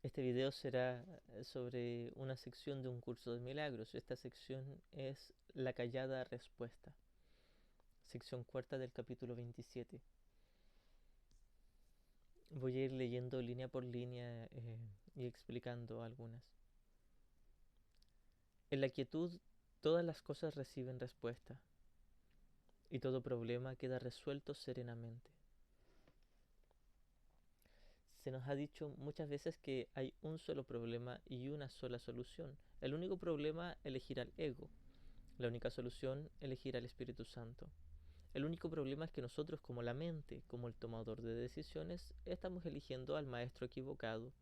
Este video será sobre una sección de un curso de milagros. Esta sección es la callada respuesta. Sección cuarta del capítulo 27. Voy a ir leyendo línea por línea y explicando algunas. En la quietud todas las cosas reciben respuesta y todo problema queda resuelto serenamente. Se nos ha dicho muchas veces que hay un solo problema y una sola solución. El único problema, elegir al ego. La única solución, elegir al Espíritu Santo. El único problema es que nosotros, como la mente, como el tomador de decisiones, estamos eligiendo al maestro equivocado.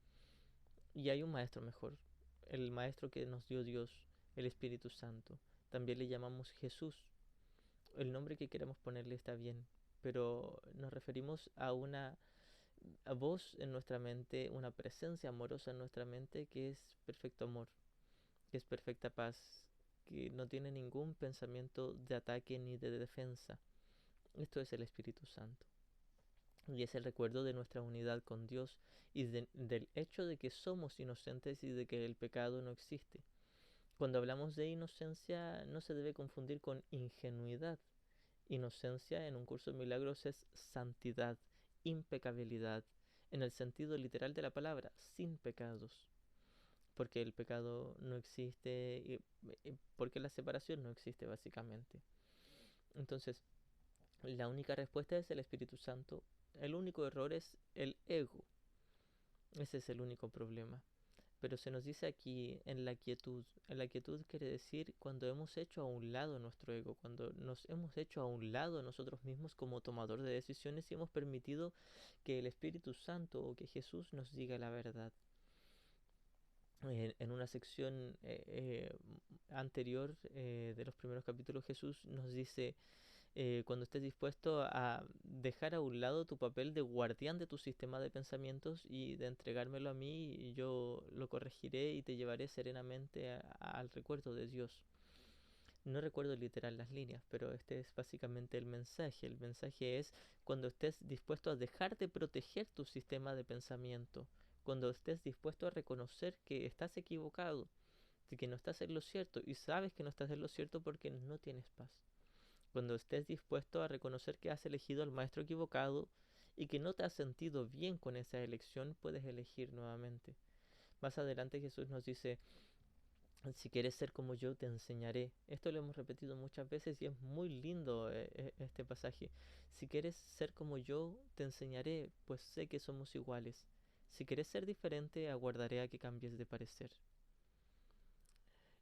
Y hay un maestro mejor, el maestro que nos dio Dios, el Espíritu Santo. También le llamamos Jesús. El nombre que queramos ponerle está bien, pero nos referimos a una voz en nuestra mente, una presencia amorosa en nuestra mente que es perfecto amor, que es perfecta paz, que no tiene ningún pensamiento de ataque ni de defensa. Esto es el Espíritu Santo. Y es el recuerdo de nuestra unidad con Dios y del hecho de que somos inocentes y de que el pecado no existe. Cuando hablamos de inocencia no se debe confundir con ingenuidad. Inocencia en un curso de milagros es santidad, impecabilidad, en el sentido literal de la palabra, sin pecados. Porque el pecado no existe, porque la separación no existe básicamente. Entonces, la única respuesta es el Espíritu Santo. El único error es el ego. Ese es el único problema. Pero se nos dice aquí en la quietud. En la quietud quiere decir cuando hemos hecho a un lado nuestro ego, cuando nos hemos hecho a un lado nosotros mismos como tomador de decisiones y hemos permitido que el Espíritu Santo o que Jesús nos diga la verdad. En una sección anterior de los primeros capítulos Jesús nos dice cuando estés dispuesto a dejar a un lado tu papel de guardián de tu sistema de pensamientos y de entregármelo a mí, yo lo corregiré y te llevaré serenamente al recuerdo de Dios. No recuerdo literal las líneas, pero este es básicamente el mensaje. El mensaje es cuando estés dispuesto a dejar de proteger tu sistema de pensamiento, cuando estés dispuesto a reconocer que estás equivocado, de que no estás en lo cierto y sabes que no estás en lo cierto porque no tienes paz. Cuando estés dispuesto a reconocer que has elegido al maestro equivocado y que no te has sentido bien con esa elección, puedes elegir nuevamente. Más adelante Jesús nos dice, si quieres ser como yo, te enseñaré. Esto lo hemos repetido muchas veces y es muy lindo este pasaje. Si quieres ser como yo, te enseñaré, pues sé que somos iguales. Si quieres ser diferente, aguardaré a que cambies de parecer.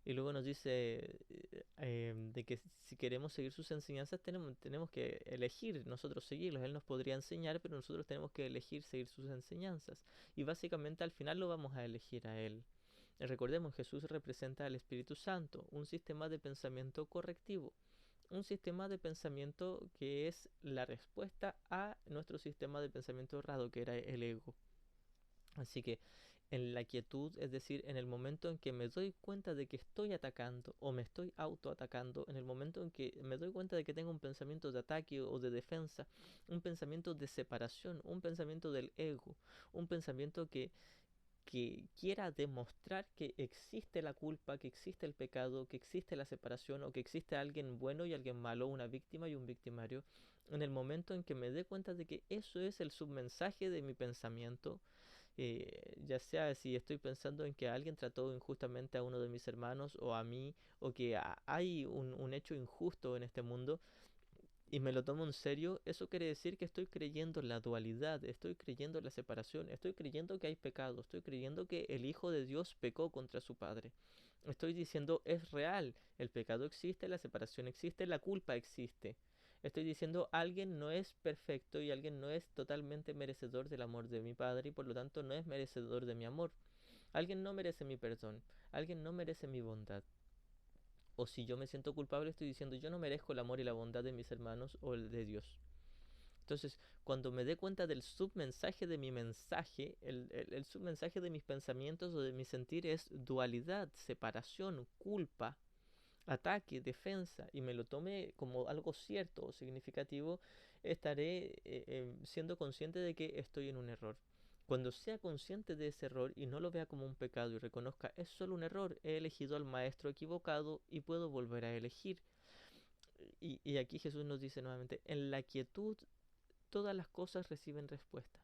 Y luego nos dice de que si queremos seguir sus enseñanzas tenemos que elegir nosotros seguirlos. Él nos podría enseñar, pero nosotros tenemos que elegir seguir sus enseñanzas. Y básicamente al final lo vamos a elegir a Él. Recordemos, Jesús representa al Espíritu Santo, un sistema de pensamiento correctivo. Un sistema de pensamiento que es la respuesta a nuestro sistema de pensamiento errado, que era el ego. Así que en la quietud, es decir, en el momento en que me doy cuenta de que estoy atacando o me estoy autoatacando, en el momento en que me doy cuenta de que tengo un pensamiento de ataque o de defensa, un pensamiento de separación, un pensamiento del ego, un pensamiento que quiera demostrar que existe la culpa, que existe el pecado, que existe la separación o que existe alguien bueno y alguien malo, una víctima y un victimario, en el momento en que me dé cuenta de que eso es el submensaje de mi pensamiento, ya sea si estoy pensando en que alguien trató injustamente a uno de mis hermanos o a mí, o que hay un hecho injusto en este mundo, y me lo tomo en serio, eso quiere decir que estoy creyendo en la dualidad, estoy creyendo en la separación, estoy creyendo que hay pecado, estoy creyendo que el Hijo de Dios pecó contra su Padre. Estoy diciendo es real, el pecado existe, la separación existe, la culpa existe. Estoy diciendo alguien no es perfecto y alguien no es totalmente merecedor del amor de mi Padre y por lo tanto no es merecedor de mi amor. Alguien no merece mi perdón, alguien no merece mi bondad. O si yo me siento culpable, estoy diciendo yo no merezco el amor y la bondad de mis hermanos o el de Dios. Entonces, cuando me dé cuenta del submensaje de mi mensaje, el submensaje de mis pensamientos o de mi sentir es dualidad, separación, culpa, ataque, defensa, y me lo tome como algo cierto o significativo, estaré siendo consciente de que estoy en un error. Cuando sea consciente de ese error y no lo vea como un pecado y reconozca, es solo un error, he elegido al maestro equivocado y puedo volver a elegir. Y aquí Jesús nos dice nuevamente, en la quietud todas las cosas reciben respuesta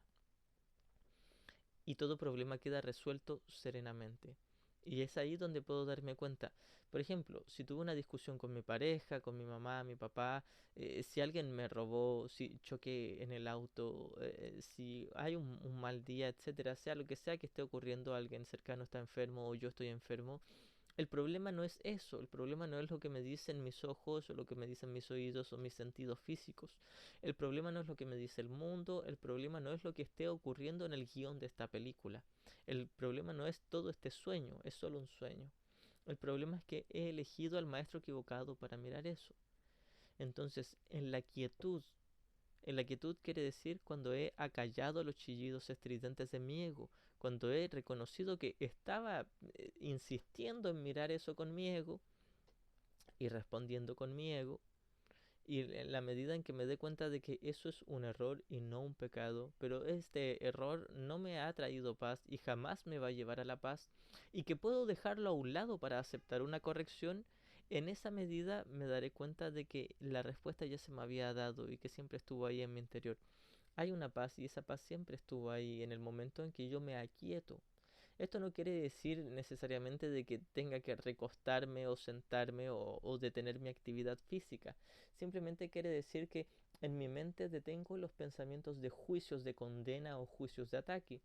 y todo problema queda resuelto serenamente. Y es ahí donde puedo darme cuenta. Por ejemplo, si tuve una discusión con mi pareja, con mi mamá, mi papá, si alguien me robó, si choqué en el auto, si hay un mal día, etcétera, sea lo que sea que esté ocurriendo, alguien cercano está enfermo o yo estoy enfermo, el problema no es eso, el problema no es lo que me dicen mis ojos o lo que me dicen mis oídos o mis sentidos físicos. El problema no es lo que me dice el mundo, el problema no es lo que esté ocurriendo en el guión de esta película. El problema no es todo este sueño, es solo un sueño. El problema es que he elegido al maestro equivocado para mirar eso. Entonces, en la quietud quiere decir cuando he acallado los chillidos estridentes de mi ego, cuando he reconocido que estaba insistiendo en mirar eso con mi ego y respondiendo con mi ego, y en la medida en que me dé cuenta de que eso es un error y no un pecado, pero este error no me ha traído paz y jamás me va a llevar a la paz, y que puedo dejarlo a un lado para aceptar una corrección, en esa medida me daré cuenta de que la respuesta ya se me había dado y que siempre estuvo ahí en mi interior. Hay una paz y esa paz siempre estuvo ahí en el momento en que yo me aquieto. Esto no quiere decir necesariamente de que tenga que recostarme o sentarme o detener mi actividad física. Simplemente quiere decir que en mi mente detengo los pensamientos de juicios de condena o juicios de ataque.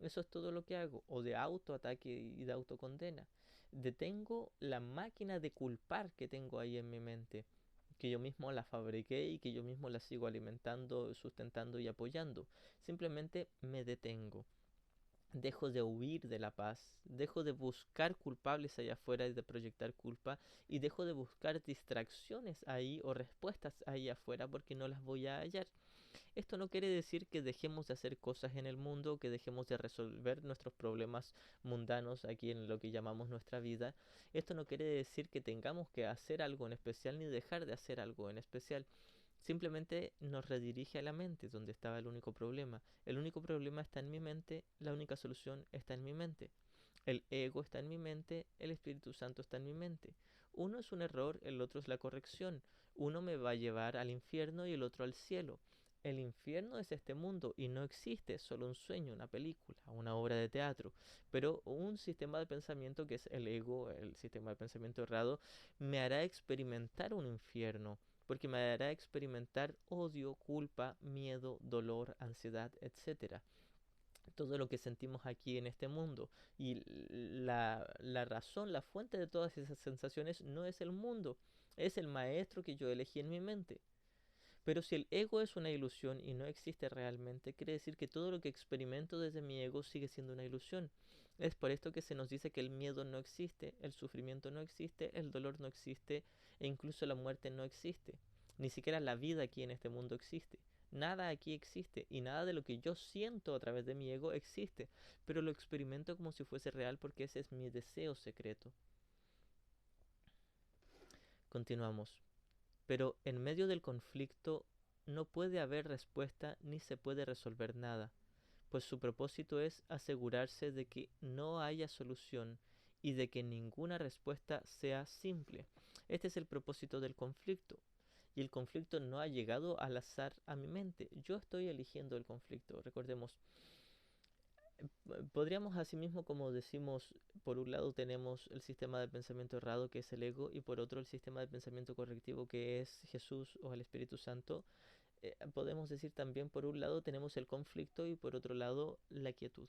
Eso es todo lo que hago, o de autoataque y de autocondena. Detengo la máquina de culpar que tengo ahí en mi mente, que yo mismo la fabriqué y que yo mismo la sigo alimentando, sustentando y apoyando. Simplemente me detengo. Dejo de huir de la paz, dejo de buscar culpables allá afuera y de proyectar culpa, y dejo de buscar distracciones ahí o respuestas ahí afuera porque no las voy a hallar. Esto no quiere decir que dejemos de hacer cosas en el mundo, que dejemos de resolver nuestros problemas mundanos aquí en lo que llamamos nuestra vida. Esto no quiere decir que tengamos que hacer algo en especial ni dejar de hacer algo en especial. Simplemente nos redirige a la mente, donde estaba el único problema. El único problema está en mi mente, la única solución está en mi mente. El ego está en mi mente, el Espíritu Santo está en mi mente. Uno es un error, el otro es la corrección. Uno me va a llevar al infierno y el otro al cielo. El infierno es este mundo y no existe, es solo un sueño, una película, una obra de teatro. Pero un sistema de pensamiento que es el ego, el sistema de pensamiento errado, me hará experimentar un infierno, porque me hará experimentar odio, culpa, miedo, dolor, ansiedad, etcétera, todo lo que sentimos aquí en este mundo. Y la razón, la fuente de todas esas sensaciones no es el mundo, es el maestro que yo elegí en mi mente. Pero si el ego es una ilusión y no existe realmente, quiere decir que todo lo que experimento desde mi ego sigue siendo una ilusión. Es por esto que se nos dice que el miedo no existe, el sufrimiento no existe, el dolor no existe e incluso la muerte no existe. Ni siquiera la vida aquí en este mundo existe. Nada aquí existe y nada de lo que yo siento a través de mi ego existe, pero lo experimento como si fuese real porque ese es mi deseo secreto. Continuamos. Pero en medio del conflicto no puede haber respuesta ni se puede resolver nada, pues su propósito es asegurarse de que no haya solución y de que ninguna respuesta sea simple. Este es el propósito del conflicto. Y el conflicto no ha llegado al azar a mi mente. Yo estoy eligiendo el conflicto. Recordemos, podríamos asimismo, como decimos, por un lado tenemos el sistema de pensamiento errado que es el ego y por otro el sistema de pensamiento correctivo que es Jesús o el Espíritu Santo. Podemos decir también por un lado tenemos el conflicto y por otro lado la quietud.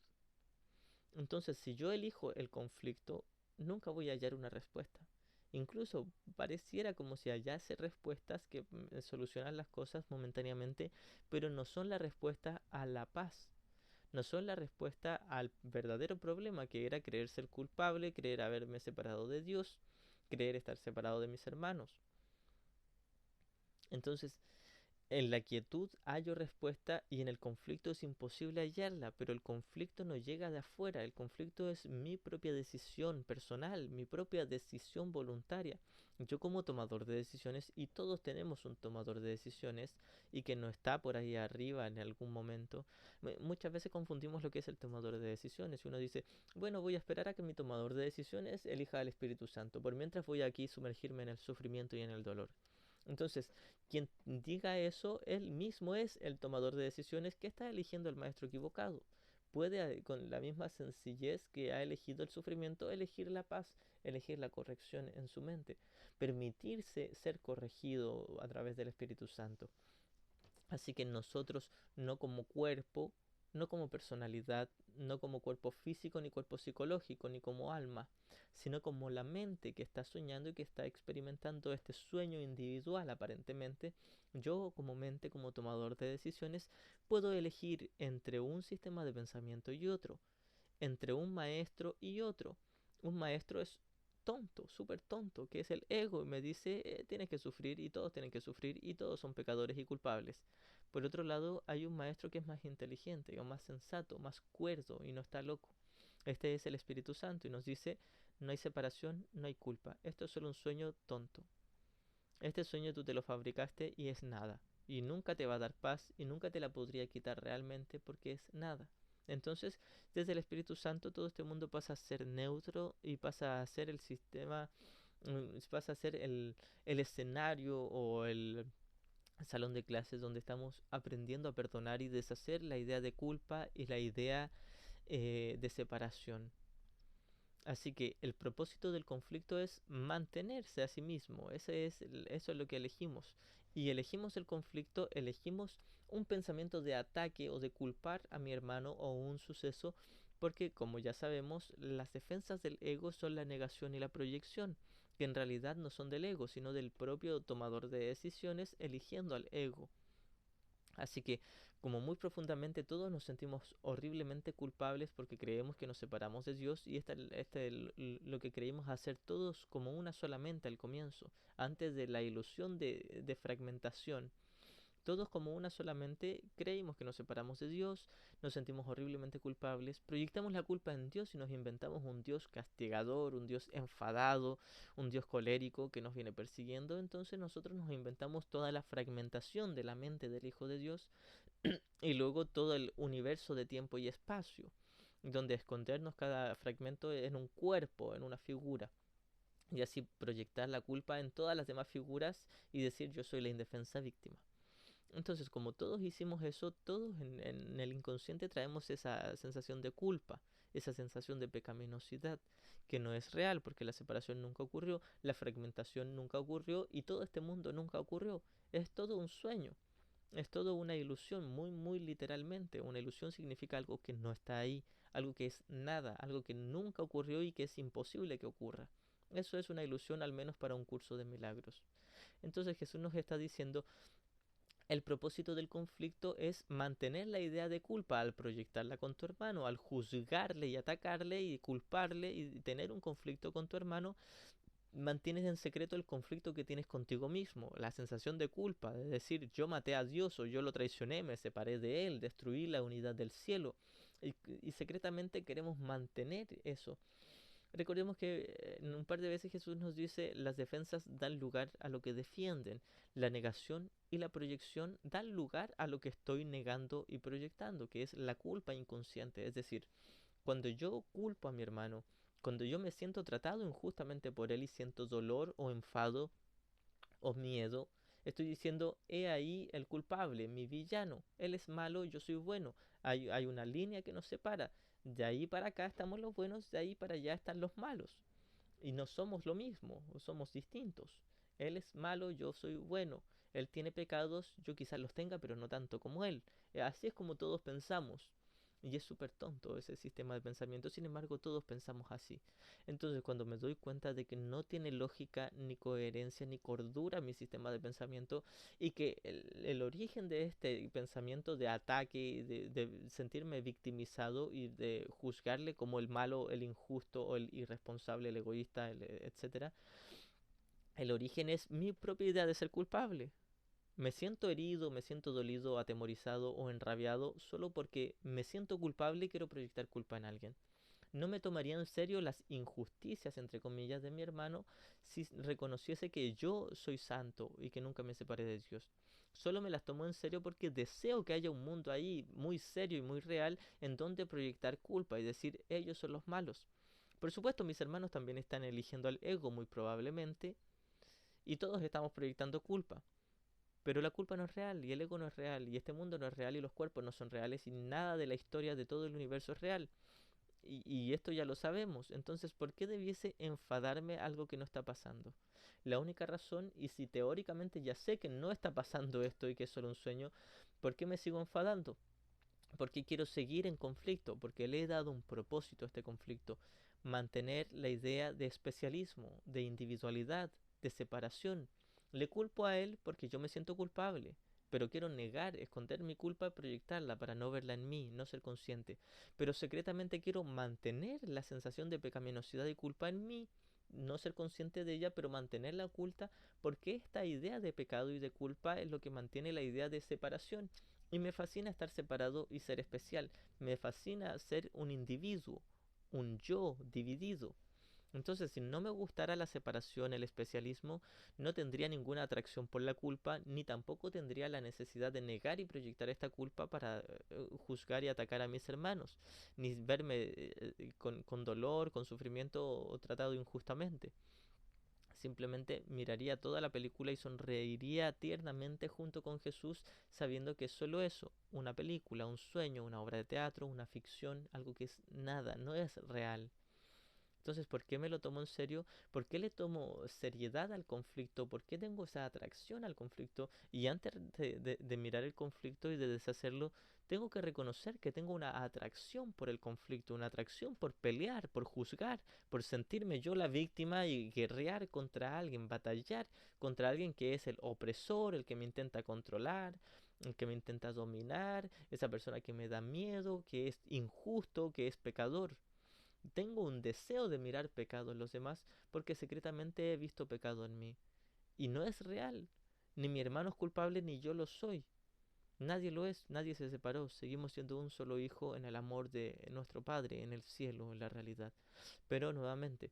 Entonces, si yo elijo el conflicto, nunca voy a hallar una respuesta. Incluso pareciera como si hallase respuestas que solucionan las cosas momentáneamente, pero no son la respuesta a la paz. No son la respuesta al verdadero problema, que era creer ser culpable, creer haberme separado de Dios, creer estar separado de mis hermanos. Entonces, En la quietud hallo respuesta y en el conflicto es imposible hallarla, pero el conflicto no llega de afuera, el conflicto es mi propia decisión personal, mi propia decisión voluntaria. Yo como tomador de decisiones, y todos tenemos un tomador de decisiones y que no está por ahí arriba en algún momento, muchas veces confundimos lo que es el tomador de decisiones y uno dice, bueno, voy a esperar a que mi tomador de decisiones elija al Espíritu Santo, por mientras voy aquí sumergirme en el sufrimiento y en el dolor. Entonces, quien diga eso, él mismo es el tomador de decisiones que está eligiendo al maestro equivocado. Puede, con la misma sencillez que ha elegido el sufrimiento, elegir la paz, elegir la corrección en su mente, permitirse ser corregido a través del Espíritu Santo. Así que nosotros, no como cuerpo, no como personalidad, no como cuerpo físico, ni cuerpo psicológico, ni como alma, sino como la mente que está soñando y que está experimentando este sueño individual aparentemente, yo como mente, como tomador de decisiones, puedo elegir entre un sistema de pensamiento y otro, entre un maestro y otro. Un maestro es tonto, súper tonto, que es el ego, y me dice, tienes que sufrir y todos tienen que sufrir y todos son pecadores y culpables. Por otro lado, hay un maestro que es más inteligente, o más sensato, más cuerdo y no está loco. Este es el Espíritu Santo y nos dice, no hay separación, no hay culpa. Esto es solo un sueño tonto. Este sueño tú te lo fabricaste y es nada. Y nunca te va a dar paz y nunca te la podría quitar realmente porque es nada. Entonces, desde el Espíritu Santo todo este mundo pasa a ser neutro y pasa a ser el sistema, pasa a ser el escenario o el salón de clases donde estamos aprendiendo a perdonar y deshacer la idea de culpa y la idea de separación. Así que el propósito del conflicto es mantenerse a sí mismo. Eso es lo que elegimos. Y elegimos el conflicto, elegimos un pensamiento de ataque o de culpar a mi hermano o un suceso, porque como ya sabemos, las defensas del ego son la negación y la proyección, que en realidad no son del ego, sino del propio tomador de decisiones eligiendo al ego. Así que, como muy profundamente todos nos sentimos horriblemente culpables porque creemos que nos separamos de Dios y lo que creímos hacer todos como una solamente al comienzo, antes de la ilusión de fragmentación. Todos como una solamente creímos que nos separamos de Dios, nos sentimos horriblemente culpables, proyectamos la culpa en Dios y nos inventamos un Dios castigador, un Dios enfadado, un Dios colérico que nos viene persiguiendo. Entonces nosotros nos inventamos toda la fragmentación de la mente del Hijo de Dios y luego todo el universo de tiempo y espacio, donde escondernos cada fragmento en un cuerpo, en una figura. Y así proyectar la culpa en todas las demás figuras y decir yo soy la indefensa víctima. Entonces, como todos hicimos eso, todos en el inconsciente traemos esa sensación de culpa, esa sensación de pecaminosidad, que no es real porque la separación nunca ocurrió, la fragmentación nunca ocurrió y todo este mundo nunca ocurrió. Es todo un sueño, es todo una ilusión, muy, muy literalmente. Una ilusión significa algo que no está ahí, algo que es nada, algo que nunca ocurrió y que es imposible que ocurra. Eso es una ilusión al menos para un curso de milagros. Entonces Jesús nos está diciendo, el propósito del conflicto es mantener la idea de culpa al proyectarla con tu hermano, al juzgarle y atacarle y culparle y tener un conflicto con tu hermano, mantienes en secreto el conflicto que tienes contigo mismo, la sensación de culpa, de decir yo maté a Dios o yo lo traicioné, me separé de Él, destruí la unidad del cielo. Y secretamente queremos mantener eso. Recordemos que en un par de veces Jesús nos dice las defensas dan lugar a lo que defienden, la negación y la proyección dan lugar a lo que estoy negando y proyectando, que es la culpa inconsciente. Es decir, cuando yo culpo a mi hermano, cuando yo me siento tratado injustamente por él y siento dolor o enfado o miedo, estoy diciendo, he ahí el culpable, mi villano. Él es malo, yo soy bueno. Hay una línea que nos separa. De ahí para acá estamos los buenos, de ahí para allá están los malos. Y no somos lo mismo, somos distintos. Él es malo, yo soy bueno. Él tiene pecados, yo quizás los tenga, pero no tanto como él. Así es como todos pensamos. Y es súper tonto ese sistema de pensamiento, sin embargo todos pensamos así. Entonces cuando me doy cuenta de que no tiene lógica, ni coherencia, ni cordura mi sistema de pensamiento, y que el origen de este pensamiento de ataque, de sentirme victimizado y de juzgarle como el malo, el injusto, o el irresponsable, el egoísta, etcétera, el origen es mi propia idea de ser culpable. Me siento herido, me siento dolido, atemorizado o enrabiado solo porque me siento culpable y quiero proyectar culpa en alguien. No me tomaría en serio las injusticias, entre comillas, de mi hermano si reconociese que yo soy santo y que nunca me separé de Dios. Solo me las tomo en serio porque deseo que haya un mundo ahí muy serio y muy real en donde proyectar culpa y decir ellos son los malos. Por supuesto, mis hermanos también están eligiendo al ego muy probablemente y todos estamos proyectando culpa. Pero la culpa no es real y el ego no es real y este mundo no es real y los cuerpos no son reales y nada de la historia de todo el universo es real. Y esto ya lo sabemos. Entonces, ¿por qué debiese enfadarme algo que no está pasando? La única razón, y si teóricamente ya sé que no está pasando esto y que es solo un sueño, ¿por qué me sigo enfadando? Porque quiero seguir en conflicto, porque le he dado un propósito a este conflicto. Mantener la idea de especialismo, de individualidad, de separación. Le culpo a él porque yo me siento culpable, pero quiero negar, esconder mi culpa y proyectarla para no verla en mí, no ser consciente. Pero secretamente quiero mantener la sensación de pecaminosidad y culpa en mí, no ser consciente de ella, pero mantenerla oculta, porque esta idea de pecado y de culpa es lo que mantiene la idea de separación. Y me fascina estar separado y ser especial. Me fascina ser un individuo, un yo dividido. Entonces, si no me gustara la separación, el especialismo, no tendría ninguna atracción por la culpa, ni tampoco tendría la necesidad de negar y proyectar esta culpa para juzgar y atacar a mis hermanos, ni verme con dolor, con sufrimiento o tratado injustamente. Simplemente miraría toda la película y sonreiría tiernamente junto con Jesús, sabiendo que es solo eso, una película, un sueño, una obra de teatro, una ficción, algo que es nada, no es real. Entonces, ¿por qué me lo tomo en serio? ¿Por qué le tomo seriedad al conflicto? ¿Por qué tengo esa atracción al conflicto? Y antes de mirar el conflicto y de deshacerlo, tengo que reconocer que tengo una atracción por el conflicto, una atracción por pelear, por juzgar, por sentirme yo la víctima y guerrear contra alguien, batallar contra alguien que es el opresor, el que me intenta controlar, el que me intenta dominar, esa persona que me da miedo, que es injusto, que es pecador. Tengo un deseo de mirar pecado en los demás porque secretamente he visto pecado en mí. Y no es real. Ni mi hermano es culpable ni yo lo soy. Nadie lo es, nadie se separó. Seguimos siendo un solo hijo en el amor de nuestro Padre, en el cielo, en la realidad. Pero nuevamente,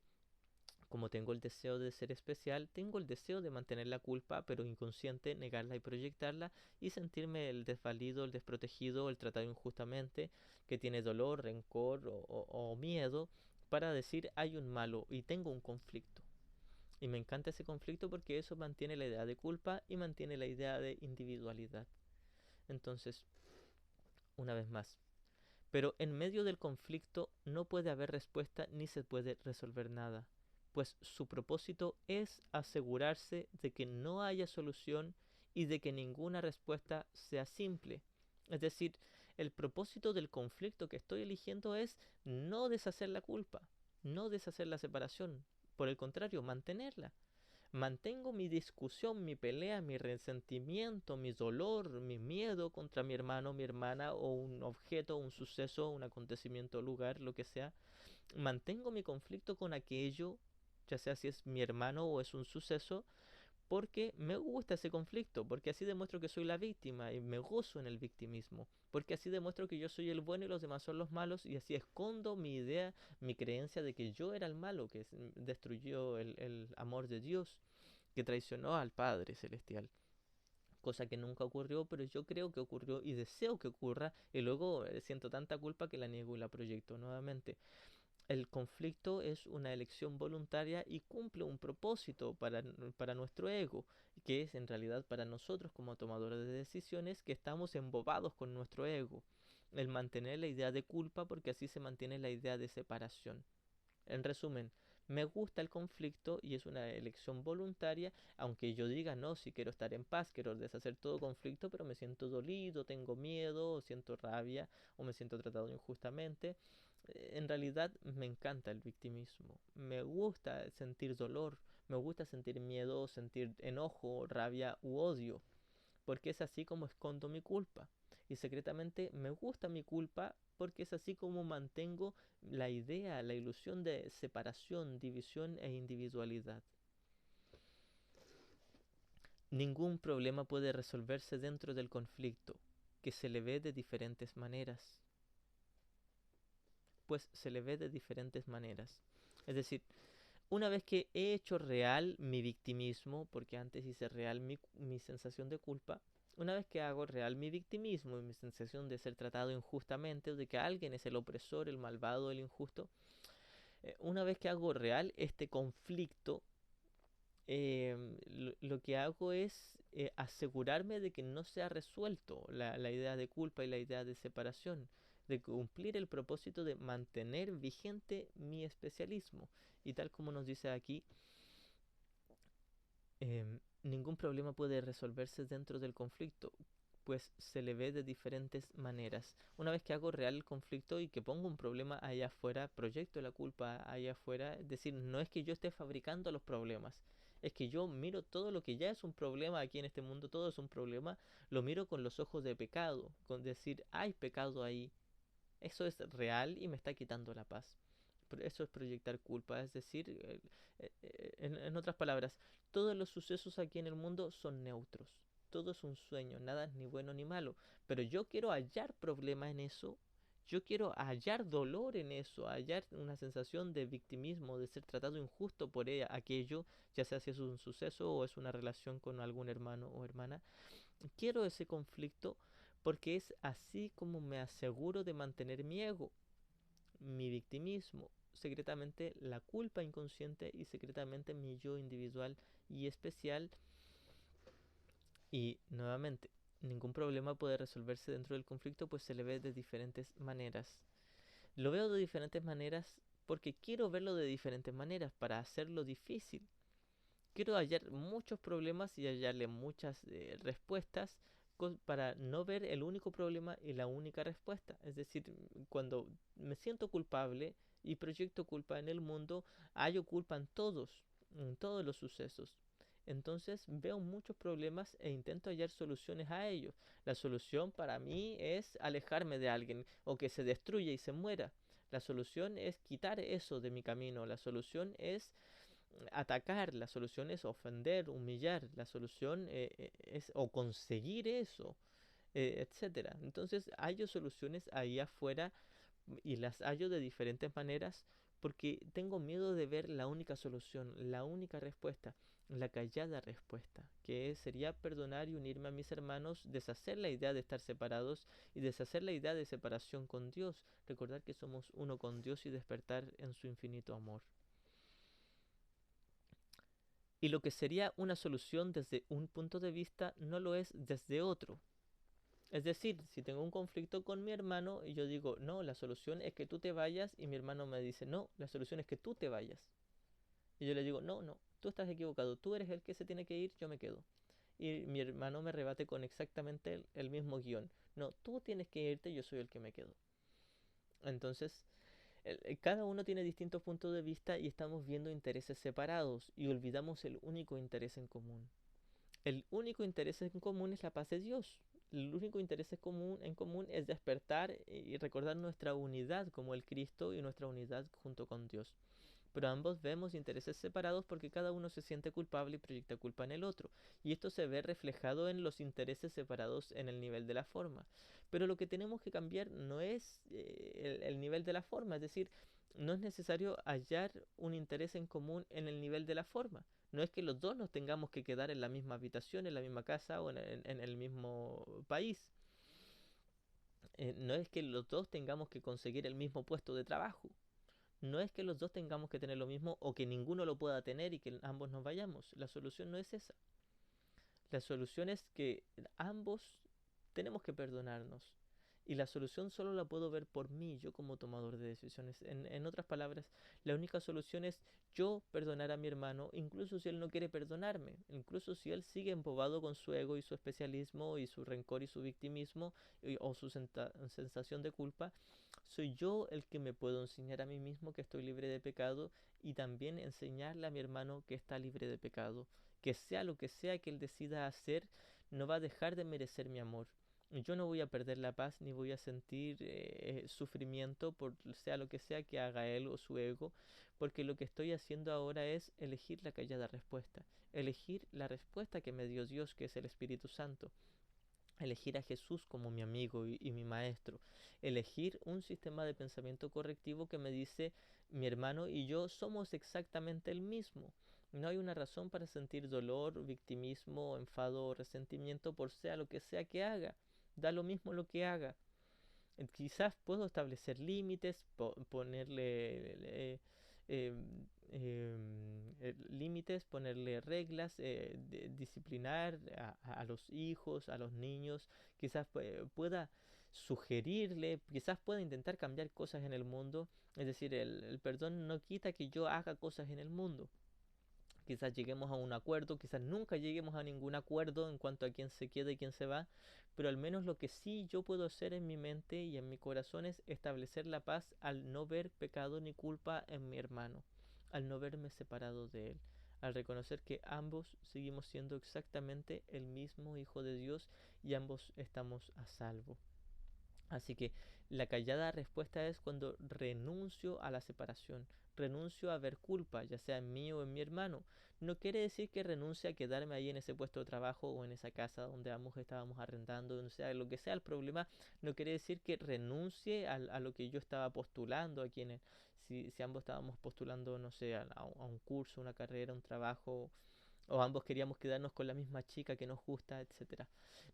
como tengo el deseo de ser especial, tengo el deseo de mantener la culpa, pero inconsciente, negarla y proyectarla, y sentirme el desvalido, el desprotegido, el tratado injustamente, que tiene dolor, rencor o miedo, para decir hay un malo y tengo un conflicto. Y me encanta ese conflicto porque eso mantiene la idea de culpa y mantiene la idea de individualidad. Entonces, una vez más, pero en medio del conflicto no puede haber respuesta ni se puede resolver nada, pues su propósito es asegurarse de que no haya solución y de que ninguna respuesta sea simple. Es decir, el propósito del conflicto que estoy eligiendo es no deshacer la culpa, no deshacer la separación, por el contrario, mantenerla. Mantengo mi discusión, mi pelea, mi resentimiento, mi dolor, mi miedo contra mi hermano, mi hermana o un objeto, un suceso, un acontecimiento, lugar, lo que sea. Mantengo mi conflicto con aquello, ya sea si es mi hermano o es un suceso, porque me gusta ese conflicto, porque así demuestro que soy la víctima y me gozo en el victimismo, porque así demuestro que yo soy el bueno y los demás son los malos y así escondo mi idea, mi creencia de que yo era el malo, que destruyó el amor de Dios, que traicionó al Padre Celestial. Cosa que nunca ocurrió, pero yo creo que ocurrió y deseo que ocurra y luego siento tanta culpa que la niego y la proyecto nuevamente. El conflicto es una elección voluntaria y cumple un propósito para nuestro ego, que es en realidad para nosotros como tomadores de decisiones que estamos embobados con nuestro ego. El mantener la idea de culpa porque así se mantiene la idea de separación. En resumen, me gusta el conflicto y es una elección voluntaria, aunque yo diga no, si quiero estar en paz, quiero deshacer todo conflicto, pero me siento dolido, tengo miedo, o siento rabia, o me siento tratado injustamente. En realidad me encanta el victimismo, me gusta sentir dolor, me gusta sentir miedo, sentir enojo, rabia u odio, porque es así como escondo mi culpa. Y secretamente me gusta mi culpa porque es así como mantengo la idea, la ilusión de separación, división e individualidad. Ningún problema puede resolverse dentro del conflicto, que se le ve de diferentes maneras. Pues se le ve de diferentes maneras. Es decir, una vez que he hecho real mi victimismo, porque antes hice real mi sensación de culpa, una vez que hago real mi victimismo y mi sensación de ser tratado injustamente, o de que alguien es el opresor, el malvado, el injusto, una vez que hago real este conflicto, lo que hago es asegurarme de que no se ha resuelto la idea de culpa y la idea de separación, de cumplir el propósito de mantener vigente mi especialismo. Y tal como nos dice aquí, ningún problema puede resolverse dentro del conflicto, pues se le ve de diferentes maneras. Una vez que hago real el conflicto y que pongo un problema allá afuera, proyecto la culpa allá afuera, es decir, no es que yo esté fabricando los problemas, es que yo miro todo lo que ya es un problema aquí en este mundo, todo es un problema, lo miro con los ojos de pecado, con decir, hay pecado ahí, eso es real y me está quitando la paz. Eso es proyectar culpa, es decir, en otras palabras, todos los sucesos aquí en el mundo son neutros. Todo es un sueño, nada es ni bueno ni malo. Pero yo quiero hallar problema en eso, yo quiero hallar dolor en eso, hallar una sensación de victimismo, de ser tratado injusto por aquello, ya sea si es un suceso o es una relación con algún hermano o hermana. Quiero ese conflicto porque es así como me aseguro de mantener mi ego, mi victimismo, secretamente la culpa inconsciente y secretamente mi yo individual y especial. Y nuevamente, ningún problema puede resolverse dentro del conflicto, pues se le ve de diferentes maneras. Lo veo de diferentes maneras porque quiero verlo de diferentes maneras para hacerlo difícil. Quiero hallar muchos problemas y hallarle muchas respuestas para no ver el único problema y la única respuesta. Es decir, cuando me siento culpable y proyecto culpa en el mundo, hallo culpa en todos los sucesos. Entonces veo muchos problemas e intento hallar soluciones a ellos. La solución para mí es alejarme de alguien o que se destruya y se muera. La solución es quitar eso de mi camino. La solución es atacar, la solución es ofender, humillar, la solución es o conseguir eso, etcétera. Entonces hallo soluciones ahí afuera y las hallo de diferentes maneras porque tengo miedo de ver la única solución, la única respuesta, la callada respuesta, que sería perdonar y unirme a mis hermanos, deshacer la idea de estar separados y deshacer la idea de separación con Dios, recordar que somos uno con Dios y despertar en su infinito amor. Y lo que sería una solución desde un punto de vista no lo es desde otro. Es decir, si tengo un conflicto con mi hermano y yo digo, no, la solución es que tú te vayas y mi hermano me dice, no, la solución es que tú te vayas. Y yo le digo, no, no, tú estás equivocado, tú eres el que se tiene que ir, yo me quedo. Y mi hermano me rebate con exactamente el mismo guión. No, tú tienes que irte, yo soy el que me quedo. Entonces, cada uno tiene distintos puntos de vista y estamos viendo intereses separados y olvidamos el único interés en común. El único interés en común es la paz de Dios. El único interés en común es despertar y recordar nuestra unidad como el Cristo y nuestra unidad junto con Dios. Pero ambos vemos intereses separados porque cada uno se siente culpable y proyecta culpa en el otro. Y esto se ve reflejado en los intereses separados en el nivel de la forma. Pero lo que tenemos que cambiar no es el nivel de la forma, es decir, no es necesario hallar un interés en común en el nivel de la forma. No es que los dos nos tengamos que quedar en la misma habitación, en la misma casa o en el mismo país. No es que los dos tengamos que conseguir el mismo puesto de trabajo. No es que los dos tengamos que tener lo mismo o que ninguno lo pueda tener y que ambos nos vayamos. La solución no es esa. La solución es que ambos tenemos que perdonarnos. Y la solución solo la puedo ver por mí, yo como tomador de decisiones. En otras palabras, la única solución es yo perdonar a mi hermano, incluso si él no quiere perdonarme, incluso si él sigue embobado con su ego y su especialismo y su rencor y su victimismo o su sensación de culpa, soy yo el que me puedo enseñar a mí mismo que estoy libre de pecado y también enseñarle a mi hermano que está libre de pecado. Que sea lo que sea que él decida hacer, no va a dejar de merecer mi amor. Yo no voy a perder la paz ni voy a sentir sufrimiento por sea lo que sea que haga él o su ego, porque lo que estoy haciendo ahora es elegir la callada respuesta, elegir la respuesta que me dio Dios, que es el Espíritu Santo, elegir a Jesús como mi amigo y mi maestro, elegir un sistema de pensamiento correctivo que me dice mi hermano y yo somos exactamente el mismo. No hay una razón para sentir dolor, victimismo, enfado o resentimiento por sea lo que sea que haga. Da lo mismo lo que haga. Quizás puedo establecer límites, ponerle límites, ponerle reglas, disciplinar a los hijos, a los niños, quizás pueda sugerirle, quizás pueda intentar cambiar cosas en el mundo, es decir, el perdón no quita que yo haga cosas en el mundo. Quizás lleguemos a un acuerdo, quizás nunca lleguemos a ningún acuerdo en cuanto a quién se queda y quién se va, pero al menos lo que sí yo puedo hacer en mi mente y en mi corazón es establecer la paz al no ver pecado ni culpa en mi hermano, al no verme separado de él, al reconocer que ambos seguimos siendo exactamente el mismo Hijo de Dios y ambos estamos a salvo. Así que la callada respuesta es cuando renuncio a la separación, renuncio a ver culpa, ya sea en mí o en mi hermano. No quiere decir que renuncie a quedarme ahí en ese puesto de trabajo o en esa casa donde ambos estábamos arrendando, o sea, lo que sea el problema, no quiere decir que renuncie a lo que yo estaba postulando, a quienes, si ambos estábamos postulando, no sé, a un curso, una carrera, un trabajo, o ambos queríamos quedarnos con la misma chica que nos gusta, etcétera.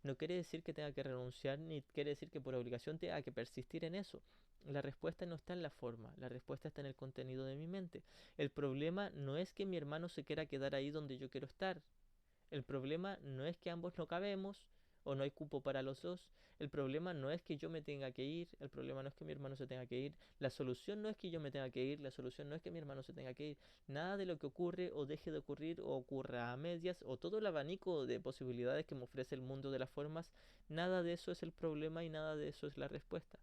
No quiere decir que tenga que renunciar, ni quiere decir que por obligación tenga que persistir en eso. La respuesta no está en la forma, la respuesta está en el contenido de mi mente. El problema no es que mi hermano se quiera quedar ahí donde yo quiero estar. El problema no es que ambos no cabemos o no hay cupo para los dos. El problema no es que yo me tenga que ir, el problema no es que mi hermano se tenga que ir, la solución no es que yo me tenga que ir, la solución no es que mi hermano se tenga que ir. Nada de lo que ocurre o deje de ocurrir o ocurra a medias o todo el abanico de posibilidades que me ofrece el mundo de las formas, nada de eso es el problema y nada de eso es la respuesta.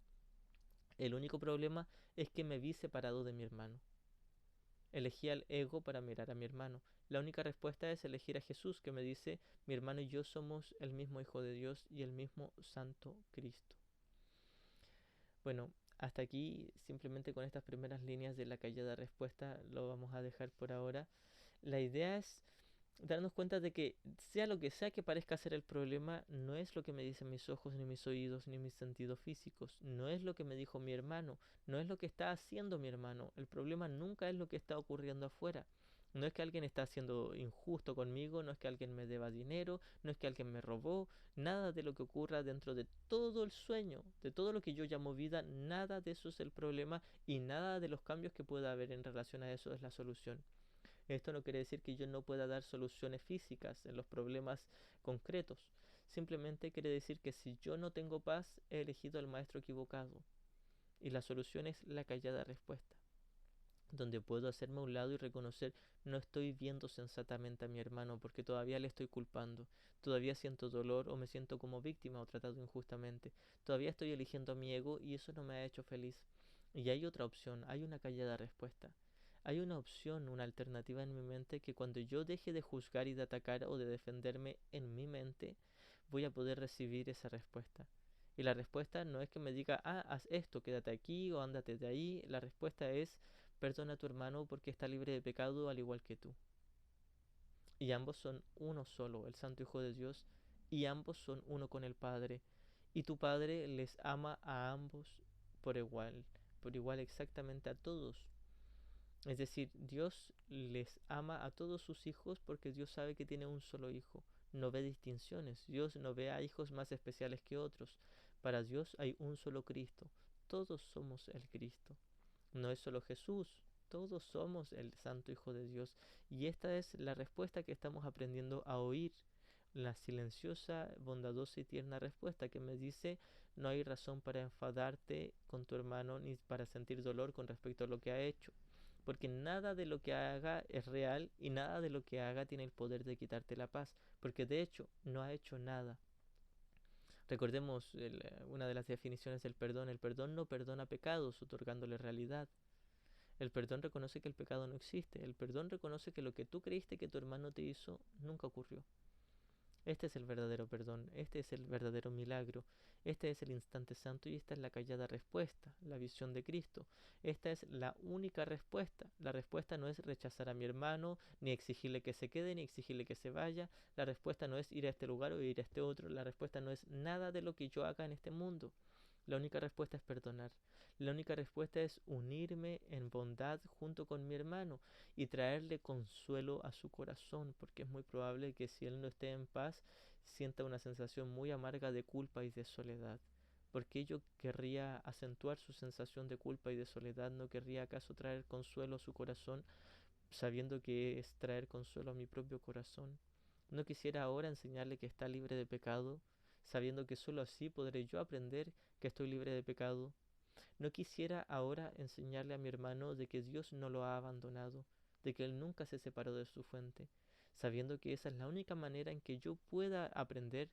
El único problema es que me vi separado de mi hermano. Elegí al ego para mirar a mi hermano. La única respuesta es elegir a Jesús, que me dice, mi hermano y yo somos el mismo Hijo de Dios y el mismo Santo Cristo. Bueno, hasta aquí simplemente con estas primeras líneas de la callada respuesta lo vamos a dejar por ahora. La idea es darnos cuenta de que sea lo que sea que parezca ser el problema, no es lo que me dicen mis ojos, ni mis oídos, ni mis sentidos físicos, no es lo que me dijo mi hermano, no es lo que está haciendo mi hermano, el problema nunca es lo que está ocurriendo afuera. No es que alguien está siendo injusto conmigo, no es que alguien me deba dinero, no es que alguien me robó, nada de lo que ocurra dentro de todo el sueño, de todo lo que yo llamo vida, nada de eso es el problema y nada de los cambios que pueda haber en relación a eso es la solución. Esto no quiere decir que yo no pueda dar soluciones físicas en los problemas concretos. Simplemente quiere decir que si yo no tengo paz, he elegido al maestro equivocado. Y la solución es la callada respuesta, donde puedo hacerme a un lado y reconocer no estoy viendo sensatamente a mi hermano porque todavía le estoy culpando, todavía siento dolor o me siento como víctima o tratado injustamente, todavía estoy eligiendo a mi ego y eso no me ha hecho feliz. Y hay otra opción, hay una callada respuesta. Hay una opción, una alternativa en mi mente que cuando yo deje de juzgar y de atacar o de defenderme en mi mente, voy a poder recibir esa respuesta. Y la respuesta no es que me diga, ah, haz esto, quédate aquí o ándate de ahí. La respuesta es, perdona a tu hermano porque está libre de pecado al igual que tú. Y ambos son uno solo, el Santo Hijo de Dios, y ambos son uno con el Padre. Y tu Padre les ama a ambos por igual exactamente a todos. Es decir, Dios les ama a todos sus hijos porque Dios sabe que tiene un solo hijo. No ve distinciones. Dios no ve a hijos más especiales que otros. Para Dios hay un solo Cristo. Todos somos el Cristo. No es solo Jesús. Todos somos el Santo Hijo de Dios. Y esta es la respuesta que estamos aprendiendo a oír. La silenciosa, bondadosa y tierna respuesta que me dice no hay razón para enfadarte con tu hermano ni para sentir dolor con respecto a lo que ha hecho porque nada de lo que haga es real y nada de lo que haga tiene el poder de quitarte la paz, porque de hecho no ha hecho nada. Recordemos una de las definiciones del perdón, el perdón no perdona pecados otorgándole realidad. El perdón reconoce que el pecado no existe, el perdón reconoce que lo que tú creíste que tu hermano te hizo nunca ocurrió. Este es el verdadero perdón, este es el verdadero milagro, este es el instante santo y esta es la callada respuesta, la visión de Cristo. Esta es la única respuesta. La respuesta no es rechazar a mi hermano, ni exigirle que se quede, ni exigirle que se vaya. La respuesta no es ir a este lugar o ir a este otro. La respuesta no es nada de lo que yo haga en este mundo. La única respuesta es perdonar. La única respuesta es unirme en bondad junto con mi hermano y traerle consuelo a su corazón, porque es muy probable que si él no esté en paz, sienta una sensación muy amarga de culpa y de soledad. ¿Por qué yo querría acentuar su sensación de culpa y de soledad? ¿No querría acaso traer consuelo a su corazón, sabiendo que es traer consuelo a mi propio corazón? ¿No quisiera ahora enseñarle que está libre de pecado, sabiendo que sólo así podré yo aprender que estoy libre de pecado? ¿No quisiera ahora enseñarle a mi hermano de que Dios no lo ha abandonado, de que Él nunca se separó de su fuente, sabiendo que esa es la única manera en que yo pueda aprender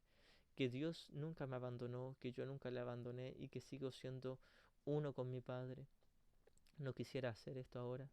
que Dios nunca me abandonó, que yo nunca le abandoné y que sigo siendo uno con mi Padre? ¿No quisiera hacer esto ahora?